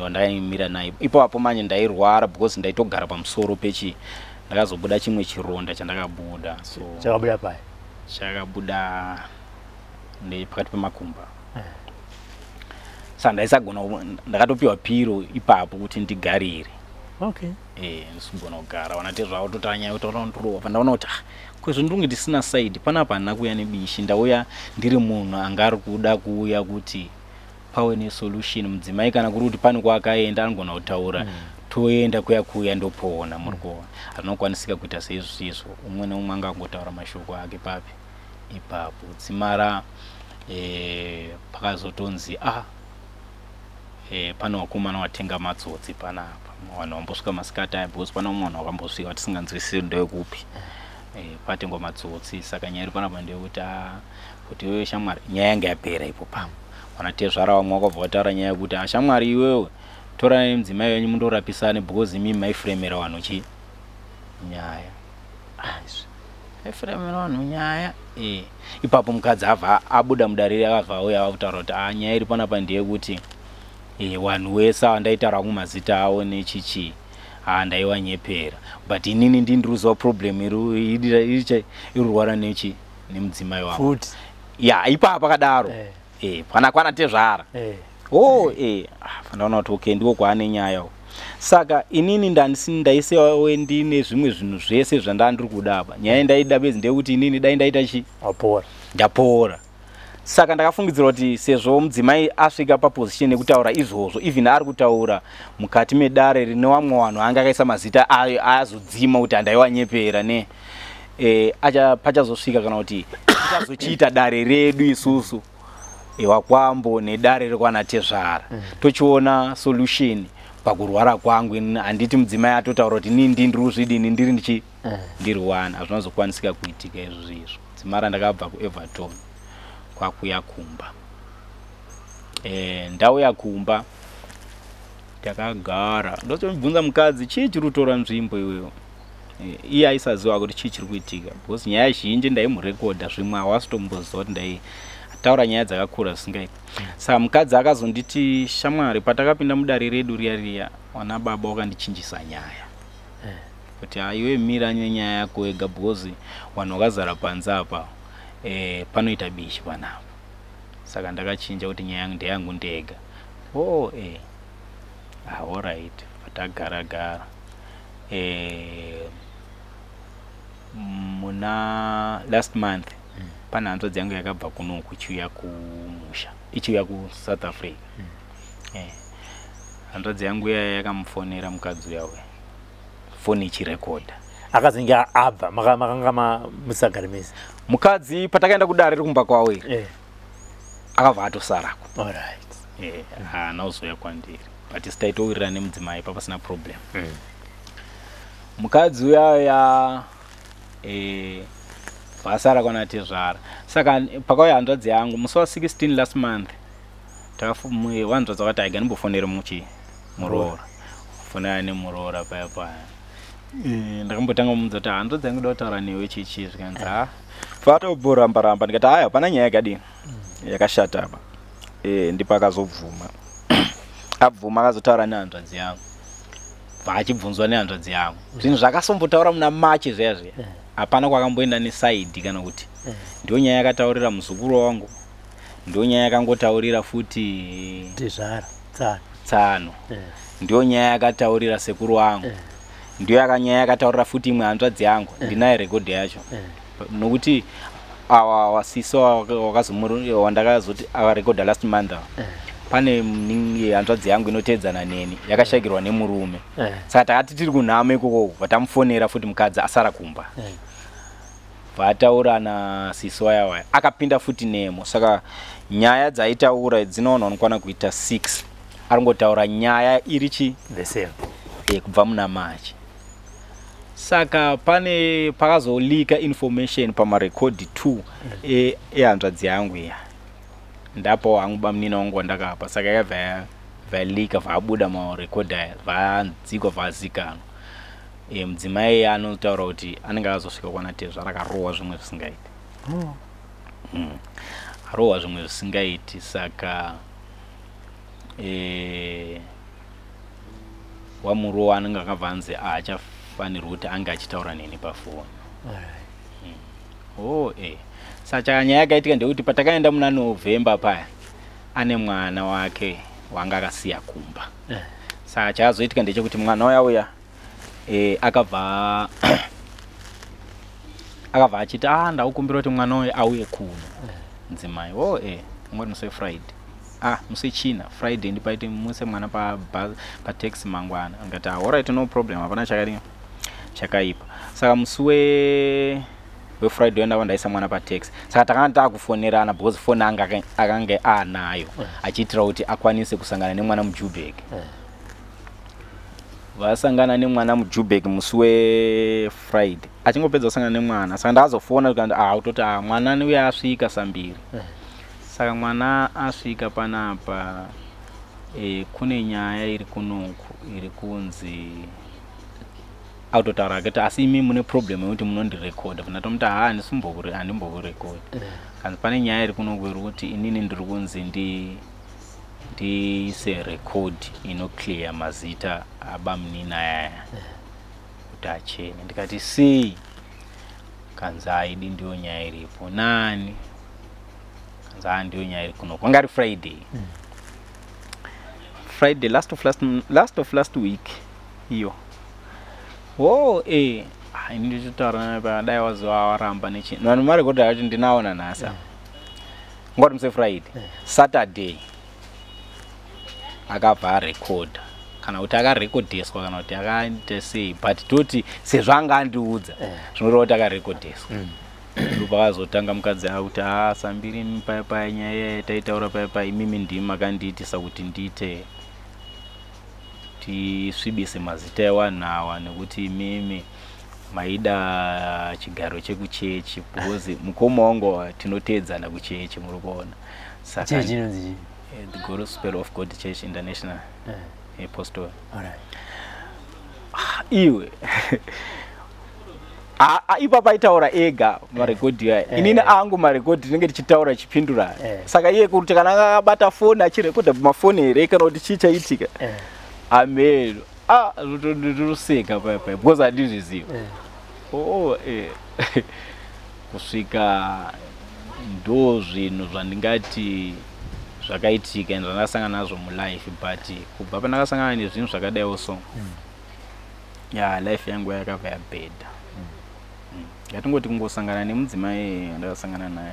wandaimira naye ipapo manje. Ndairwara because ndaitogara pamusoro pechi, ndakazobuda chimwe chironda chandakabuda. So chakabuda paya, chakabuda pakati pemakumbo. Saka ndaisagona, ndakatopiwa piro ipapo kuti ndigarire. Ndisigona kugara. Wana Tezvara totaura nyaya yotorontorova. Pandaona kuti kwezvo ndinge ndisina side panapa handina kuuya nebishi, ndauya ndiri munhu anga ari kuda kuuya kuti pawe nesolution. Mudzimai kana kuri kuti pane kwaakaenda anogona kutaura, toenda kuya ndopona. Muri kuona hazvinokwanisika kuita seizvizvo. Umwe neumwe angangotaura mashoko ake papi ipapo. Dzimara pakazotonzi pana wakomana watenga matsotsi panapa. Vanhu vambosvika masikati aya because pana umwe vanhu wakambosvika watisinganzwisisi ndewekupi. Patengwa matsotsi. Saka nyaya iri panapa ndeyekuti kuti wewe shamwari, nyaya yanga yapera ipo pamo. Wana Tezvara wamwe wakabva wataura nyaya yekuti shamwari iwewe tora nemudzimai wenyu mundorapisane because imi maifuremera vanhu nyaya. Maifuremera vanhu nyaya. Ipapo mukadzi abuda mudarire akabva auya akutaura kuti nyaya iri panapa ndeyekuti vanhu vese vandaitaura kumazita avo nechichi ndaiwanyepera, but inini ndindiruziva problem iri rwara nemudzimai wangu. Ipapo akadaro pana kwana Tezvara. Fandaona kuti okay ndiko kwaane nyaya. Saka inini ndaisewe ndine zvimwe zvinhu zvese zvandandiri kudaba. Nyaya ndaida bedzi ndeyekuti inini dai ndaita chi ndapora. Saka ndakafungidzira kuti sezvo mudzimai asvika paposition yekutaura izvozvo, even ari kutaura mukati medare rine vamwe vanhu anga akaisa mazita ayo azodzima kuti handaiwanyepera pachazosvika kana kuti tichazochiita dare redu isusu wakwambo nedare rekwana Tezvara tochiona solution pakurwara kwangu. Handiti mudzimai atotaura kuti ini ndiri uzvidini ndiri ndichi ndiri wana, hazvina kuzokwanisika kuitika izvozvo. Dzimara ndakabva kuEverton kwakuya Kumba. Ndauya Kumba takagara ndotomubvunza mukadzi chii chiri kutora nzvimbo iweyo. Iye aisaziva kuti chii chiri kuitika because nyaya zhinji ndaimurekodha zvimwe hawasitomboziva kuti taura nyaya dzakakura zvisingaiti. Saka mukadzi akazonditi shamwari patakapinda mudare redu riya wana baba wakandichinjisa nyaya kuti iwe mira nyaya yako wega because vanhu vakazara panze apa panoita bishi panapa. Saka ndakachinja kuti nyaya yangu ndeyangu ndega. Alright, patagara muna last month pana hanzvadzi yangu yakabva kunoku ichiuya kumusha ichiuya kuSouth Africa. Hanzvadzi yangu yakamufonera mukadzi yawe foni ichirekodha. Akazinge abva makanga musagara mese. Mukadzi patakaenda kudare rekumba kwawe akabva atosarako. Alright. Nauzoya kwandiri but sitaitowirira nemudzimai papasina problem. Mukadzi uyaya vasara kwana Tezvara. Saka pakauya hanzvadzi yangu musi wa16 last month wanzvadzi wakati aiga ndimbofonere muroora fonera nemuroora paya ndakambotanga kumudza kuti hanzvadzi yangu ndoda kutaura newe chichi zvikanzi fatobhorambaramba ndikati haya hapana nyaya yakadini yakashata apa. Ndipo akazobvuma abvuma akazotaura nehanzvadzi yangu vachibvunzwa nehanzvadzi yangu zvinhu zvakasombotaura muna machi zviya hapana kwakamboenda nesaidi kana kuti ndiyo nyaya yakataurira muzukuru wangu, ndiyo nyaya yakangotaurira futi Tezvara Tsano, ndiyo nyaya yakataurira sekuru wangu, ndiyo nyaya yakataurira futi imwe hanzvadzi yangu ndinayo rekodhi yacho. Nokuti wasisi wandakazoti akarekodha last month pane hanzvadzi yangu inotedzana neni yakashagirwa nemurume. Saka takati tiri kunhamo ikoko vatamufonera futi mukadzi asara Kumba. Vataura nasisi waya akapinda futi nemo. Saka nyaya dzaitaura dzinoona unokwana kuita 6. Aringotaura nyaya irichi the same kubva muna March. Saka pane pakazolika information pamarekodi 2 ehanzvadzi yangu iya. Ndapo hangu bamunina wangu wandakapa. Saka yabva valika vabuda marekodi aya vanzikwa vazikana. Mudzimai anotaura kuti anenge azosvika kwana Tezvara akarohwa zvimwe zvisingaiti. Arohwa zvimwe zvisingaiti. Saka wamurohwa anenge akabvanzi achafanirwa kuti ange achitaura neni pafoni. Saka nyaya yakaitika ndekuti patakaenda muna November paya ane mwana wake wanga akasiya Kumba. Saka chazoitika ndechekuti mwana wauya akabva achiti ndaukumbira kuti mwana uyu auye kuno. Mudzimai ngoti musi Friday musi China Friday ndipaite muse mwana pa taxi mangwana. Ngati alright no problem hapana chakaipa. Saka musi we-Friday ndava ndaisa mwana pa taxi. Saka takanga takufonerana because phone akanga anayo achiitira kuti akwanise kusangana nemwana muJuburg. Vasangana nemwana muJuburg musi we-Friday achingopedza kusangana nemwana. Saka ndazofona kuti utoti mwana uye asvika sambiri. Saka mwana asvika panapa kune nyaya iri kunoku iri kunzi autotaura kuti asi imi mune problem yekuti munondirekodha. Ndatomuti handimbokurekodha. Kanzi pane nyaya iri kunoku iri kuti inini ndiri kunzi ndiise rekodhi inoclear mazita abamunina yaya kuti achene. Ndikati sei? Kanzi aidi ndiyo nyaya iripo. Nani? Kanzi ndiyo nyaya iri kunoku. Wangari Friday. Friday last of last week iyo. Nditotaura naye dai wazowaramba nechinhu. Vanhu marekodha yacho ndinaona nhasa. Ngoti musi Friday. Saturday akabva arekodha. Kana kuti akarekodheswa kana kuti akaita sei. But toti sezvo anga andiudza zvinoreva kuti akarekodheswa. ndopakazotanga mukadzi akuti sambiri paya nyaya taitaura paya imimi ndimi makandiitisa kuti ndiite tisvibise mazita ewanhawa nekuti imimi maida chigaro chekuchechi because mukoma wangu tinoteedzana kuchechi muri kuona saka the Gospel of God Church International Apostle. Iwe ipa paitaura ega marekodhi aya inini angu marekodhi ndinenge tichitaura chipindura saka iye kuti kana akabata foni achirekodha pamafoni here kana kuti chichaitika ameno ndinotoseka paya because handizviziva kusvika ndo zvinhu zvandingati zvakaitika ende zvandakasangana nazvo mulife but kubva pandakasangana nezvinhu zvakadaiwo so life yangu yakabva yabhedha yatingoti kungosangana nemudzimai ndakasangana naye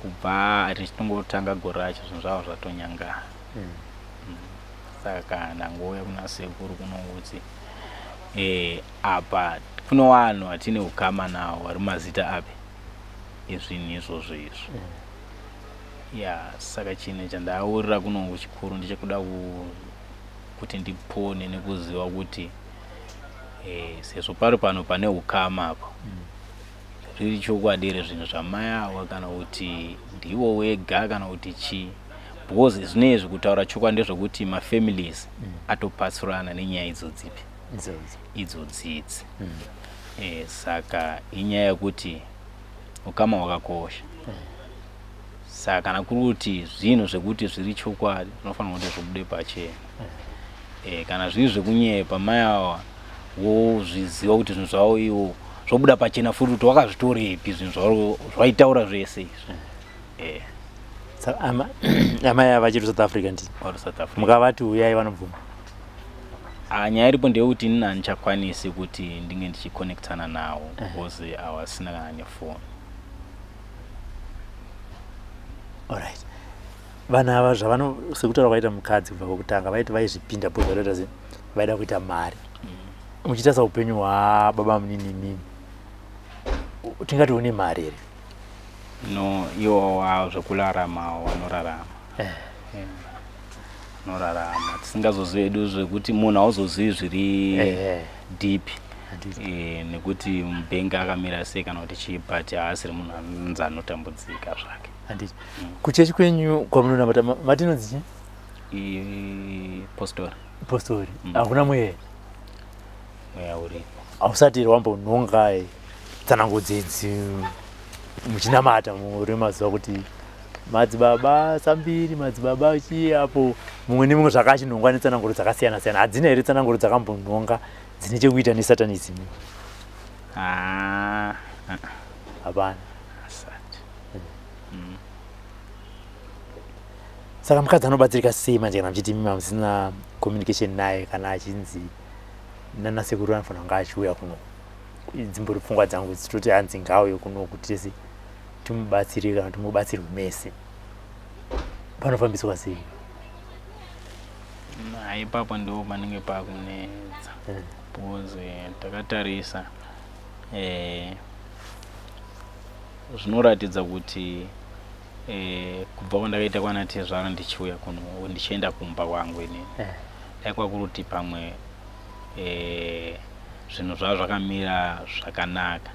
kubva tichitongotanga gore racho zvinhu zvavo zvatonyangara saka ndangouya kuna sekuru kunokuti apa kuno vanhu hatine ukama nawo vari mazita api ezvinhu izvozvo izvo saka chinhu chandaurira kuno chikuru ndichekuda kuti ndipone nekuziva kuti sezvo pari pano pane ukama apa zviri chokwadi here zvinhu zvamai awa kana kuti ndiwo wega kana kuti chii because zvinezvi kutaura chokwadi ndezvekuti mafamilies atopatsurana nenyaya idzodzipi idzodzidzi saka inyaya yekuti ukama hwakakosha saka kana kuri kuti zvinhu zvekuti zviri chokwadi zvinofanira kuti zvibude pachena kana zviri zvekunyepa mai awa wozviziva kuti zvinhu zvavo iwo zvobuda pachena futi kuti wakazvitorepi zvinhu zvaitaura zvese izvi amai ava chiri South Africa ndi mukavati uyai vanobvuma nyaya iripo ndeyekuti inini handichakwanisi kuti ndinge ndichikonekitana nawo because havasina kana nefoni. Alright. Vana ava zvavano sekutaura kwaita mukadzi kubva kwokutanga vaiti vaizvipinda bhozareta zi vaida kuita mari. Muchitasa upenyu hwababa munini mimi. Tingati une mari here? No, iwo zvekurarama vanorarama. Norarama tisingazozivi zvekuti munhu hauzozivi zviri deep nekuti mubenga akamira sei kana kuti chii but haasiri munhu anonzi anotambudzika zvake. Handiti kuchechi kwenyu kwamunonamata matinonzi postori hakuna mweya uripo hausati wambononga tsanangudzedzi muchinamata muri mazuva kuti madzibaba sambiri madzibaba chii apo mumwe nemumwe zvakachinongwa netsananguro dzakasiyana siyana hadzina here tsananguro dzakambononga dzine chekuita nesatanism? Hapana. Saka mukadzi anobatsirika sei manje kana muchiti mimi hamusina communication naye kana achinzi nanasekuru anofanira kunge achiuya kuno dzimbori pfungwa dzangu dzitoti hanzi ngaauye kuno kuti tese timubatsire kana timubatsirwe mese panofambiswa sei? Ipapo ndo panenge pakunetsa because takatarisa zvinoratidza kuti kubva kwandakaita kwana Tezvara ndichiuya kuno ndichienda kumba kwangu inini daikwa kuti pamwe zvinhu zvavo zvakamira zvakanaka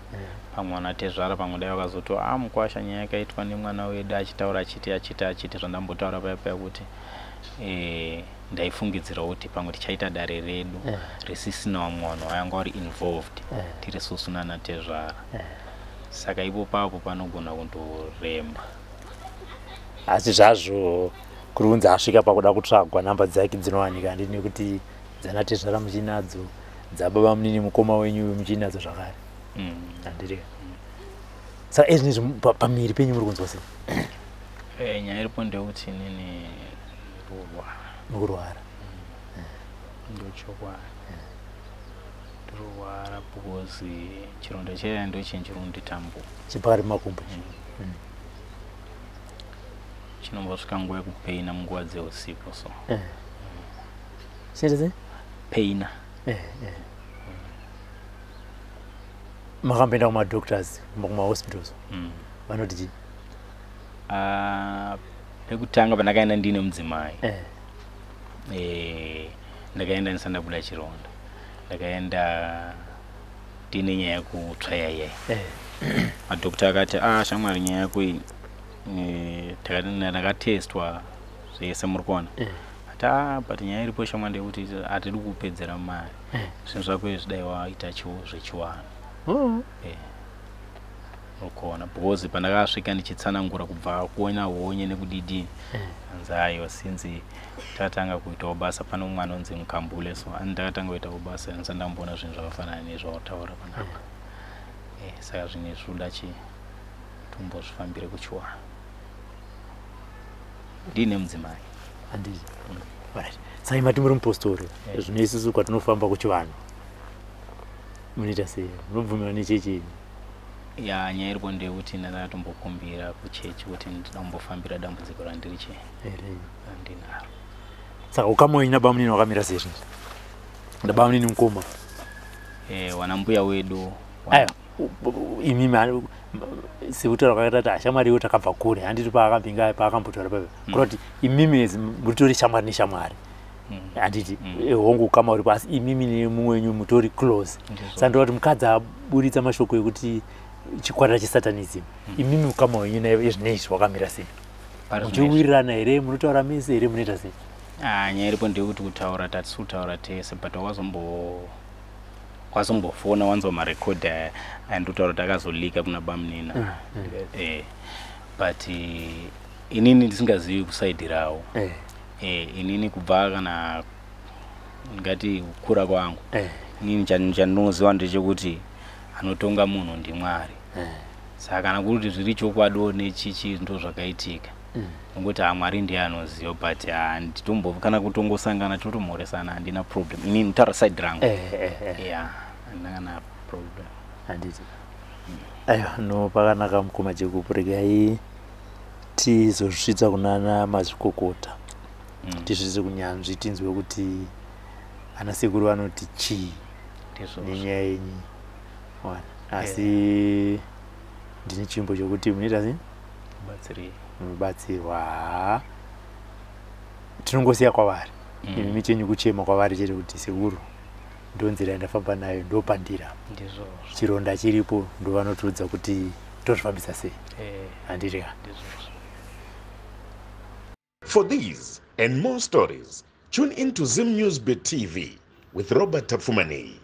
pamwe wana Tezvara pamwe dai wakazoti mukwasha nyaya yakaitwa nemwana wedu achitaura achiti zvandambotaura paya kuti ndaifungidzira kuti pamwe tichaita dare redu risisina vamwe vanhu vayanga vari involved tiri susuna naTezvara saka ipo papo panogona kundoremba. Asi zvazvo kuri kunzi asvika pakuda kutsvagwa namba dzake dzinowanika handiti nekuti dzanaTezvara muchinadzo dzababa munini mukoma wenyu muchinadzo zvakare handiti saka izvinizvi pamiri penyu muri kunzwa sei? Nyaya iripo ndeyekuti inini mukurwara ndochokwadi ndirwara because chironda chaiya ndo chinhu chiri kunditambudza chipakati pemakumbo chinombosvika nguva yekupeina munguva dzeusiku so chete peina makamboenda kumadoctors kumahospitals vanoti chii? Pekutanga pandakaenda ndine mudzimai ndakaenda ndisandabuda chironda, ndakaenda ndine nyaya yekutsvayayai. Madhokta akati shamwari nyaya yako iyi ndakatestwa zvese muri kuona but nyaya iripo shamwari ndeyekuti hatidi kupedzera mari, zvinhu zvako zvidai waita zvechiwano ukuona, because pandakasvika ndichitsanangura kubva kuona honye nekudidi anzi aiwa sinzi tatanga kuitawo basa pane umwe anonzi Mukambule, so ndakatanga kuitawo basa ndisandamboona zvinhu zvakafanana nezvautaura panapa. Saka zvine zvoda tombozvifambire kuchiwano ndine mudzimai handiti. Sai mati muri mupostori, zvino isusu kwatinofamba kuchivanhu munoita sei? Munobvumirwa nechechi? Nyaya iripo ndeyekuti ndakatombokumbira kuchechi kuti ndinoda kumbofambira dambudziko randiri ndinaro. Saka ukama wenyu nabamunini wakamira sei zvinezvi? Ndabamunini mukoma wana mbuya wedu imimi sekutaura kwakaita kuti shamwari iwo takabva kure, handiti paakambinga paakambotaura papo kuti imimi mutori shamwari neshamwari, handiti hongu ukama uripo, asi imimi nemumwe wenyu mutori close. Saka ndoti mukadzi aburitsa mashoko ekuti chikwata chesatanism, imimi ukama wenyu nezvinezvi wakamira sei? Muchiwirirana here, munotaura mese here, munoita sei? Nyaya iripo ndeyekuti kutaura tatisutaura tese, but wazombofona wanzomarekodha andotaura kuti akazolika kuna bamunina. But inini ndisingazivi kusaidi rawo. Inini kubva kana ngati kukura kwangu, inini chandinoziva ndechekuti anotonga munhu ndiMwari. Saka kana kuti zviri chokwadi nechichi ndo zvakaitika, ngokuti Mwari ndiye anoziva, but kana kutongosangana totomhoresana handina problem. Inini nditaura side rangu. Handina problem. Handiti. Aiwa, no pakanaka mukoma chekuregai tizozvisvitsa kunana mazvikokota, tizvise kunyanzvi, tinzwe kuti ana sekuru vanoti chii nenyaya yenyu. Asi ndine chimbo chokuti munoita sei? Mubatsirwa. Tinongosiya kwavari. Imi chenyu kuchema kwavari chete kuti sekuru ndonzira ndafamba nayo, ndopandira. Chironda chiripo ndo vanotudza kuti tozvifambisa sei. Handiti ka. For these and more stories, tune into Zim News TV with Robert Tafumani.